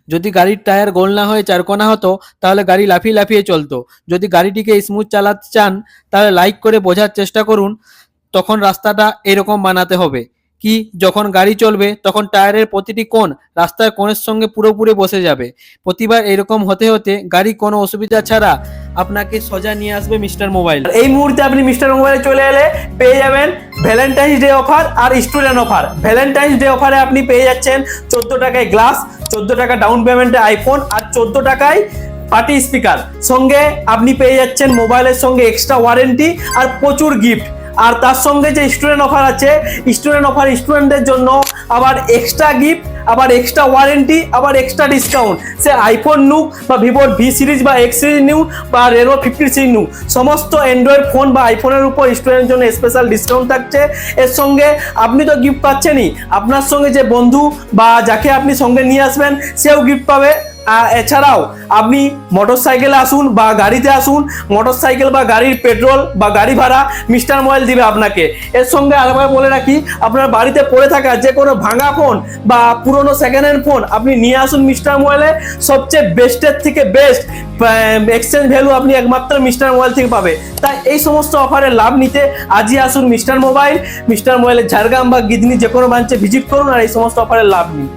যদি গাড়ির টায়ার গোল না হয়ে চারকোনা হতো তাহলে গাড়ি লাফিয়ে লাফিয়ে চলতো। যদি গাড়িটিকে স্মুথ চালাতে চান তাহলে লাইক করে বোঝার চেষ্টা করুন, তখন রাস্তাটা এরকম বানাতে হবে কি যখন গাড়ি চলবে তখন টায়ারের প্রতিটি কোণ রাস্তার কোণের সঙ্গে পুরোপুরি বসে যাবে। প্রতিবার এরকম হতে হতে গাড়ি কোনো অসুবিধা ছাড়া আপনাকে সোজা নিয়ে আসবে মিস্টার মোবাইল। এই মুহূর্তে আপনি মিস্টার মোবাইলে চলে এলে পেয়ে যাবেন ভ্যালেন্টাইন্স ডে অফার আর স্টুডেন্ট অফার। ভ্যালেন্টাইন্স ডে অফারে আপনি পেয়ে যাচ্ছেন 14 টাকায় গ্লাস, 14 টাকা ডাউন পেমেন্টে আইফোন আর 14 টাকায় পার্টি স্পিকার। সঙ্গে আপনি পেয়ে যাচ্ছেন মোবাইলের সঙ্গে এক্সট্রা ওয়ারেন্টি আর প্রচুর গিফট। আর তার সঙ্গে যে স্টুডেন্ট অফার আছে, স্টুডেন্ট অফার স্টুডেন্টদের জন্য আবার এক্সট্রা গিফট, আবার এক্সট্রা ওয়ারেন্টি, আবার এক্সট্রা ডিসকাউন্ট। সে আইফোন নিউ বা ভিভোর ভি সিরিজ বা এক্স সিরিজ নিউ বা রেনো 50 সিরিজ নিউ, সমস্ত অ্যান্ড্রয়েড ফোন বা আইফোনের উপর স্টুডেন্টের জন্য স্পেশাল ডিসকাউন্ট থাকছে। এর সঙ্গে আপনি তো গিফট পাচ্ছেনই, আপনার সঙ্গে যে বন্ধু বা যাকে আপনি সঙ্গে নিয়ে আসবেন সেও গিফট পাবে। এছাড়াও আপনি মোটরসাইকেলে আসুন বা গাড়িতে আসুন, মোটরসাইকেল বা গাড়ির পেট্রোল বা গাড়ি ভাড়া মিস্টার মোবাইল দিবে আপনাকে। এর সঙ্গে আরেকবার বলে রাখি, আপনার বাড়িতে পড়ে থাকা যে কোনো ভাঙা ফোন বা পুরনো সেকেন্ড হ্যান্ড ফোন আপনি নিয়ে আসুন মিস্টার মোবাইলে। সবচেয়ে বেস্টের থেকে বেস্ট এক্সচেঞ্জ ভ্যালু আপনি একমাত্র মিস্টার মোবাইল থেকে পাবে। তাই এই সমস্ত অফারের লাভ নিতে আজই আসুন মিস্টার মোবাইল। মিস্টার মোবাইলের ঝাড়গ্রাম বা গিদনি যে কোনো ব্রাঞ্চে ভিজিট করুন আর এই সমস্ত অফারের লাভ নিন।